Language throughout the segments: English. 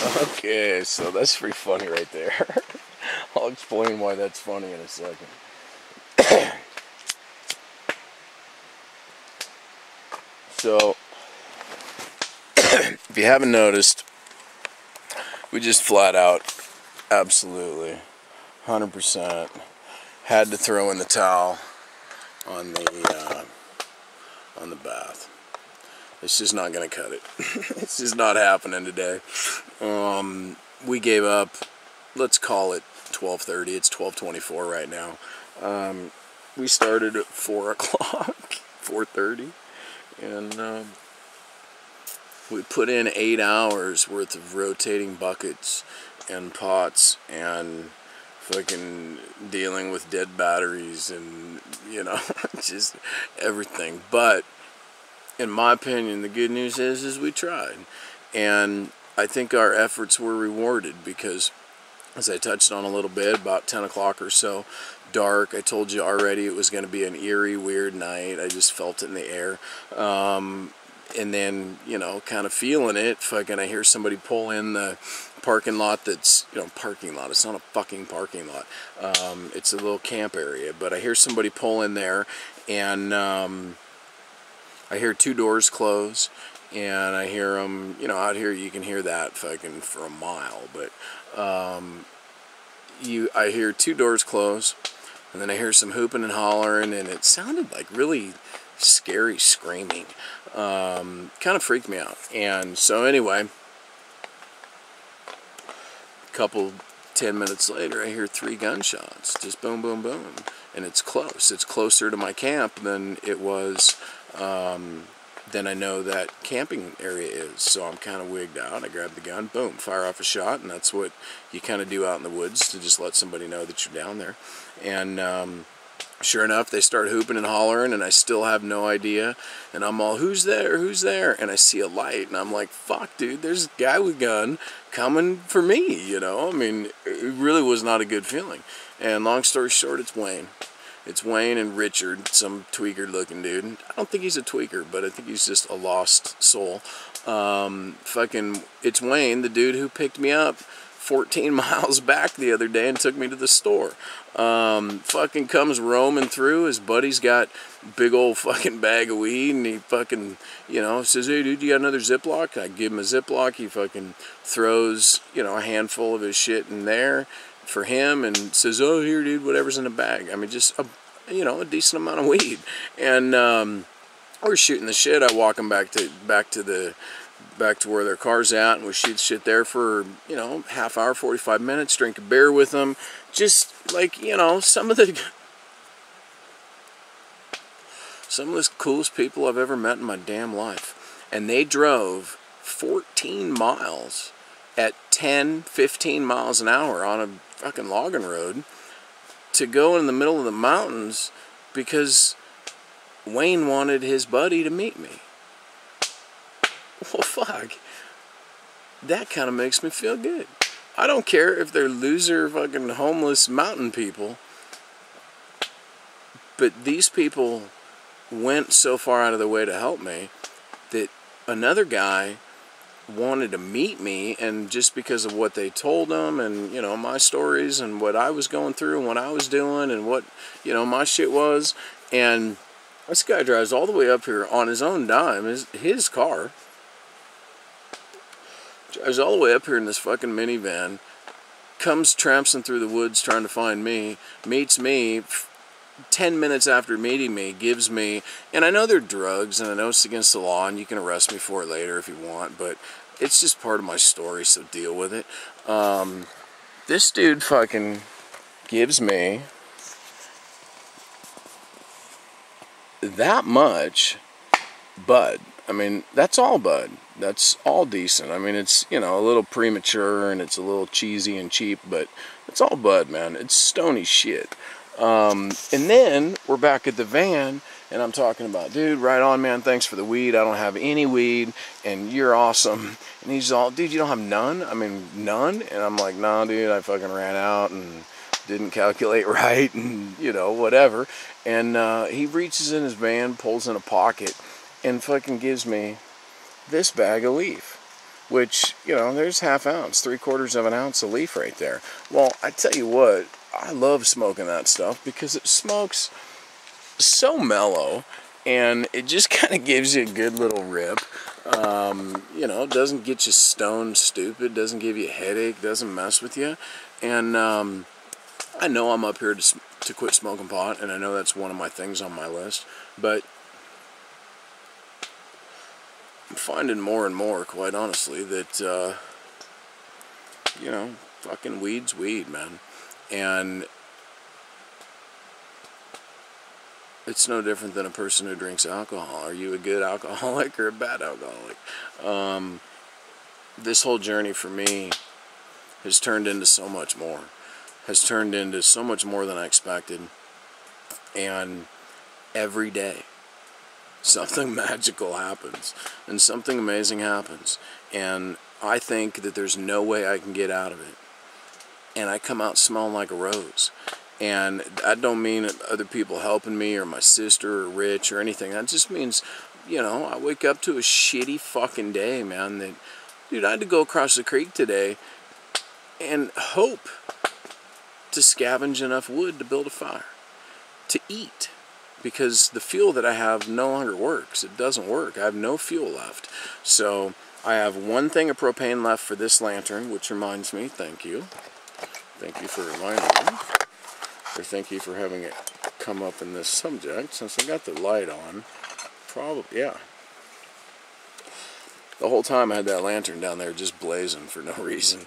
Okay, so that's pretty funny right there. I'll explain why that's funny in a second. So, if you haven't noticed, we just flat out, absolutely, 100%, had to throw in the towel on the bath. It's just not gonna cut it. It's just not happening today. We gave up. Let's call it 12:30. It's 12:24 right now. We started at 4 o'clock, 4:30, and we put in 8 hours worth of rotating buckets and pots and fucking dealing with dead batteries and, you know, just everything. But in my opinion, the good news is we tried. And I think our efforts were rewarded because, as I touched on a little bit, about 10 o'clock or so, dark. I told you already it was going to be an eerie, weird night. I just felt it in the air. And then, you know, kind of feeling it, fucking I hear somebody pull in the parking lot that's, you know, parking lot. It's not a fucking parking lot. It's a little camp area. But I hear somebody pull in there, and I hear 2 doors close, and I hear them, you know, out here you can hear that fucking for a mile, but I hear 2 doors close, and then I hear some hooping and hollering, and it sounded like really scary screaming. Kind of freaked me out. And so anyway, a couple 10 minutes later, I hear 3 gunshots, just boom, boom, boom, and it's close. It's closer to my camp than it was, than I know that camping area is. So I'm kind of wigged out. I grab the gun, boom, fire off a shot, and that's what you kind of do out in the woods to just let somebody know that you're down there. And sure enough, they start hooping and hollering, and I still have no idea. And I'm all, who's there? Who's there? And I see a light, and I'm like, fuck, dude, there's a guy with a gun coming for me, you know? I mean, it really was not a good feeling. And long story short, it's Wayne. It's Wayne and Richard, some tweaker-looking dude. I don't think he's a tweaker, but I think he's just a lost soul. It's Wayne, the dude who picked me up 14 miles back the other day and took me to the store. Fucking comes roaming through. His buddy's got a big old fucking bag of weed, and he fucking, you know, says, hey dude, you got another Ziploc? I give him a Ziploc. He fucking throws, you know, a handful of his shit in there for him and says, oh, here dude, whatever's in the bag. I mean, just you know, a decent amount of weed. And we're shooting the shit. I walk them back to where their car's at, and we shoot shit there for, you know, half hour, 45 minutes, drink a beer with them. Just like, you know, some of the coolest people I've ever met in my damn life. And they drove 14 miles at 10, 15 miles an hour on a fucking logging road to go in the middle of the mountains because Wayne wanted his buddy to meet me. Well, fuck. That kind of makes me feel good. I don't care if they're loser fucking homeless mountain people, but these people went so far out of their way to help me that another guy wanted to meet me, and just because of what they told them and, you know, my stories and what I was going through and what I was doing and what, you know, my shit was. And this guy drives all the way up here on his own dime, his car. Drives all the way up here in this fucking minivan, comes trampsing through the woods trying to find me, meets me 10 minutes after meeting me, gives me, and I know they're drugs, and I know it's against the law, and you can arrest me for it later if you want, but it's just part of my story, so deal with it. This dude fucking gives me that much bud. I mean, that's all bud. That's all decent. I mean, it's, you know, a little premature and it's a little cheesy and cheap, but it's all bud, man. It's stony shit. And then we're back at the van, and I'm talking about, dude, right on, man, thanks for the weed. I don't have any weed, and you're awesome. And he's all, dude, you don't have none? I mean, none? And I'm like, nah, dude, I fucking ran out and didn't calculate right and, you know, whatever. And he reaches in his van, pulls in a pocket, and fucking gives me this bag of leaf. which, you know, there's ½ ounce, 3/4 of an ounce of leaf right there. Well, I tell you what, I love smoking that stuff because it smokes so mellow, and it just kind of gives you a good little rip. You know, it doesn't get you stone stupid, doesn't give you a headache, doesn't mess with you. And I know I'm up here to quit smoking pot, and I know that's one of my things on my list, but I'm finding more and more, quite honestly, that, you know, fucking weed's weed, man. And it's no different than a person who drinks alcohol. Are you a good alcoholic or a bad alcoholic? This whole journey for me has turned into so much more. Has turned into so much more than I expected. And every day, something magical happens. And something amazing happens. And I think that there's no way I can get out of it. And I come out smelling like a rose. And that don't mean other people helping me or my sister or Rich or anything. That just means, you know, I wake up to a shitty fucking day, man. That, dude, I had to go across the creek today and hope to scavenge enough wood to build a fire, to eat. Because the fuel that I have no longer works. It doesn't work. I have no fuel left. So I have one thing of propane left for this lantern, which reminds me, thank you. Thank you for reminding me. Or thank you for having it come up in this subject, since I got the light on. Probably, yeah. The whole time I had that lantern down there just blazing for no reason.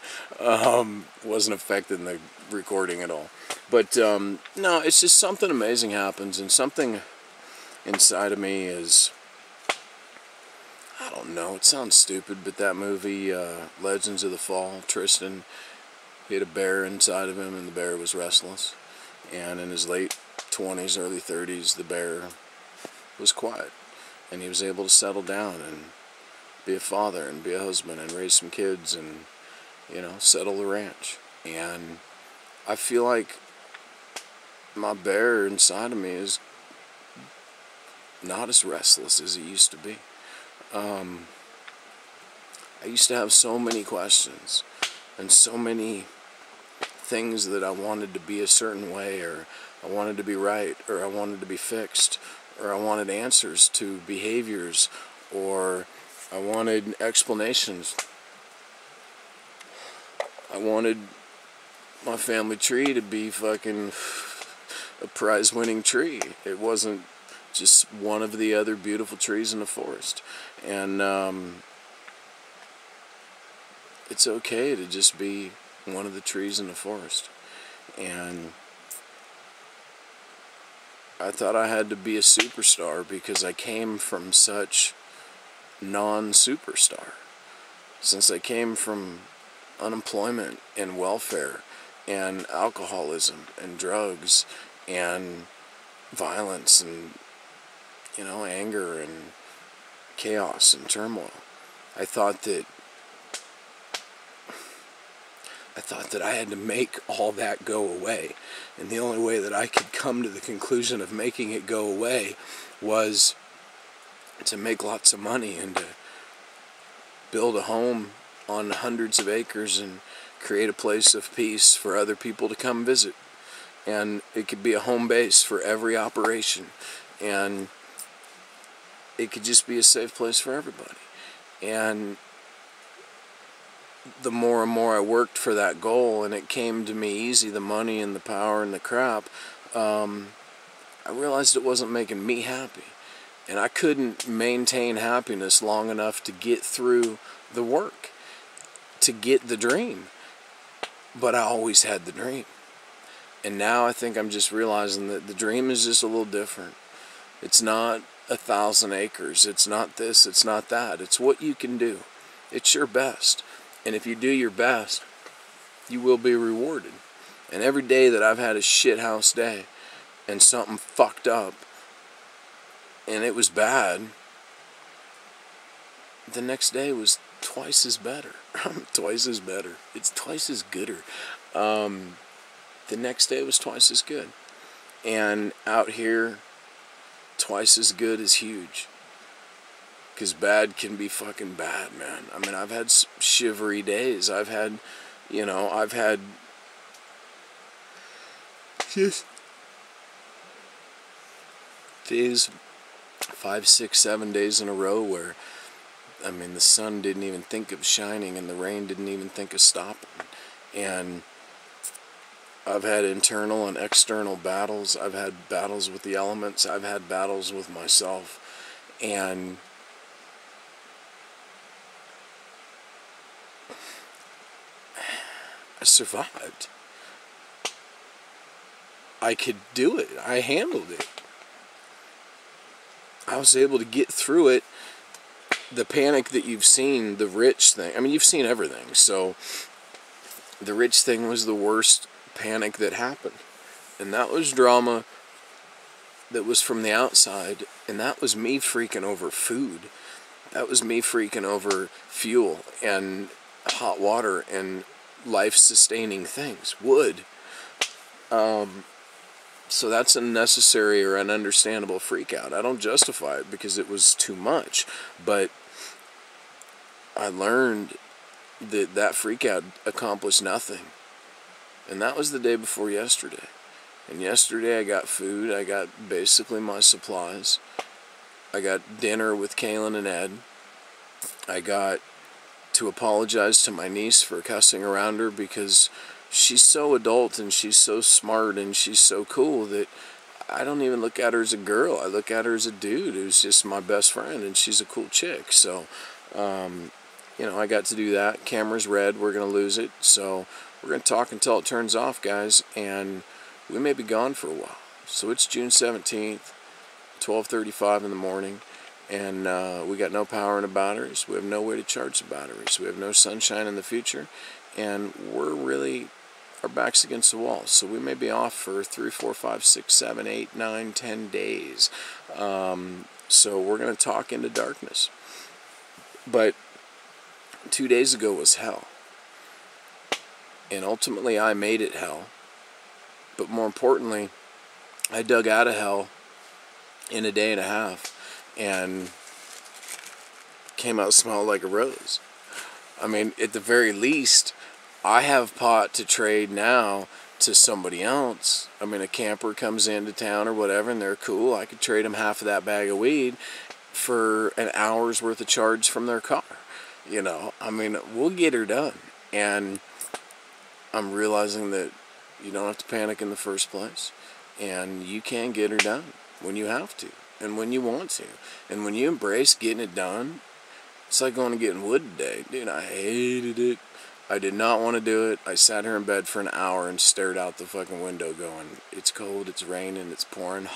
Wasn't affecting the recording at all. But, no, it's just something amazing happens, and something inside of me is, I don't know, it sounds stupid, but that movie, Legends of the Fall, Tristan, he had a bear inside of him, and the bear was restless. And in his late 20s, early 30s, the bear was quiet. And he was able to settle down and be a father and be a husband and raise some kids and, you know, settle the ranch. And I feel like my bear inside of me is not as restless as it used to be. I used to have so many questions and so many things that I wanted to be a certain way, or I wanted to be right, or I wanted to be fixed, or I wanted answers to behaviors, or I wanted explanations. I wanted my family tree to be fucking a prize-winning tree. It wasn't just one of the other beautiful trees in the forest. And it's okay to just be one of the trees in the forest. And I thought I had to be a superstar because I came from such non-superstar. Since I came from unemployment and welfare and alcoholism and drugs and violence and, you know, anger and chaos and turmoil. I thought that I had to make all that go away. And the only way that I could come to the conclusion of making it go away was to make lots of money and to build a home on hundreds of acres and create a place of peace for other people to come visit. And it could be a home base for every operation. And it could just be a safe place for everybody. And the more and more I worked for that goal, and it came to me easy, the money and the power and the crap, I realized it wasn't making me happy. And I couldn't maintain happiness long enough to get through the work, to get the dream. But I always had the dream. And now I think I'm just realizing that the dream is just a little different. It's not 1,000 acres. It's not this. It's not that. It's what you can do. It's your best. And if you do your best, you will be rewarded. And every day that I've had a shithouse day and something fucked up and it was bad, the next day was twice as better. Twice as better. It's twice as gooder. The next day was twice as good. And out here, twice as good is huge. Because bad can be fucking bad, man. I mean, I've had shivery days. I've had, you know, I've had just days, 5, 6, 7 days in a row where, I mean, the sun didn't even think of shining and the rain didn't even think of stopping. And I've had internal and external battles. I've had battles with the elements. I've had battles with myself. And I survived. I could do it. I handled it. I was able to get through it. The panic that you've seen, the rich thing, I mean, you've seen everything. So the rich thing was the worst panic that happened. And that was drama that was from the outside. And that was me freaking over food. That was me freaking over fuel and hot water and life-sustaining things. Wood. So that's a necessary or an understandable freak out. I don't justify it because it was too much. But I learned that that freak out accomplished nothing. And that was the day before yesterday. And yesterday I got food. I got basically my supplies. I got dinner with Kaylin and Ed. I got to apologize to my niece for cussing around her because she's so adult and she's so smart and she's so cool that I don't even look at her as a girl. I look at her as a dude who's just my best friend, and she's a cool chick. So, you know, I got to do that. Camera's red. We're going to lose it. So we're going to talk until it turns off, guys, and we may be gone for a while. So it's June 17th, 12:35 in the morning, and we got no power in the batteries. We have no way to charge the batteries. We have no sunshine in the future, and we're really, our back's against the wall. So we may be off for 3, 4, 5, 6, 7, 8, 9, 10 days. So we're going to talk into darkness. But 2 days ago was hell. And ultimately I made it hell. But more importantly, I dug out of hell in a day and a half and came out smelling like a rose. I mean, at the very least, I have pot to trade now to somebody else. I mean, a camper comes into town or whatever and they're cool. I could trade them half of that bag of weed for an hour's worth of charge from their car. You know, I mean, we'll get her done. And I'm realizing that you don't have to panic in the first place. And you can get her done when you have to and when you want to. And when you embrace getting it done, it's like going and getting wood today. Dude, I hated it. I did not want to do it. I sat here in bed for an hour and stared out the fucking window going, it's cold, it's raining, it's pouring.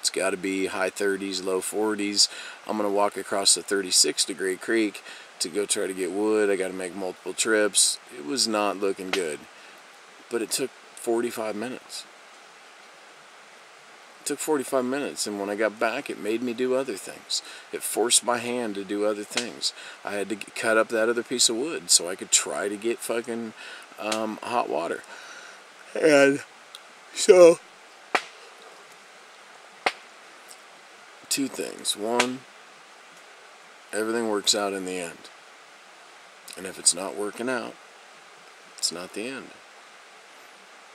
It's got to be high 30s, low 40s. I'm going to walk across the 36-degree creek to go try to get wood. I got to make multiple trips. It was not looking good. But it took 45 minutes. It took 45 minutes, and when I got back, it made me do other things. It forced my hand to do other things. I had to cut up that other piece of wood so I could try to get fucking hot water. And so, two things. One, everything works out in the end. And if it's not working out, it's not the end.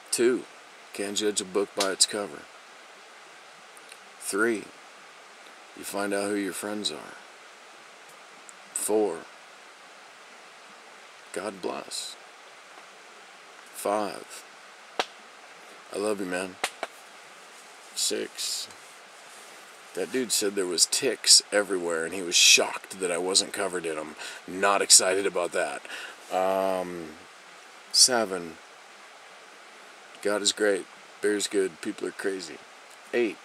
Two, can't judge a book by its cover. 3, you find out who your friends are. 4, God bless. 5, I love you, man. 6, that dude said there was ticks everywhere and he was shocked that I wasn't covered in them. Not excited about that. 7, God is great. Bear's good. People are crazy. 8,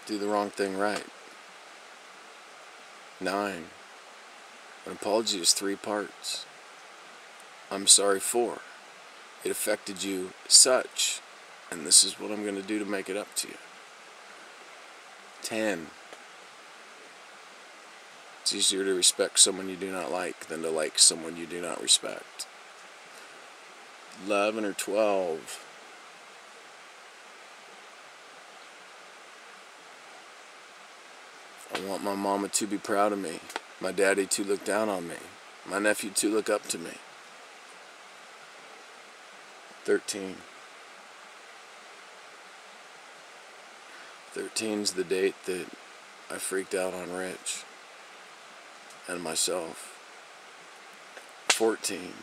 do the wrong thing right. 9, an apology is 3 parts. I'm sorry for. It affected you such, and this is what I'm going to do to make it up to you. 10, it's easier to respect someone you do not like than to like someone you do not respect. 11 or 12, I want my mama to be proud of me, my daddy to look down on me, my nephew to look up to me. 13. 13's the date that I freaked out on Rich and myself. 14.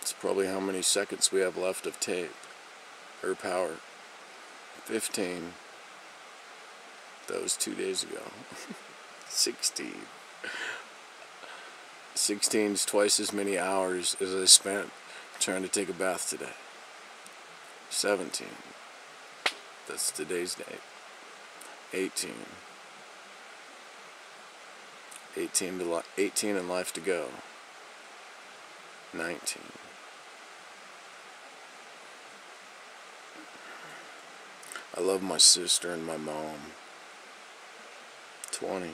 It's probably how many seconds we have left of tape or power. 15. That was 2 days ago. 16. 16's twice as many hours as I spent trying to take a bath today. 17. That's today's date. 18. 18 and life to go. 19. I love my sister and my mom. 20.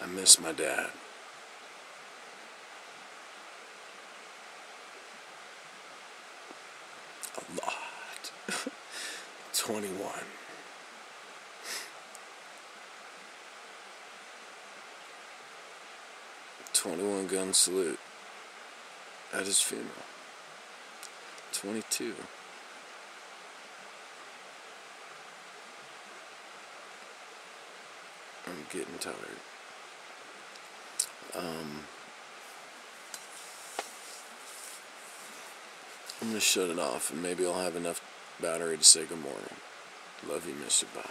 I miss my dad. A lot. 21. 21 gun salute at his funeral. 22. I'm getting tired. I'm gonna shut it off and maybe I'll have enough battery to say good morning. Love you, miss you, bye.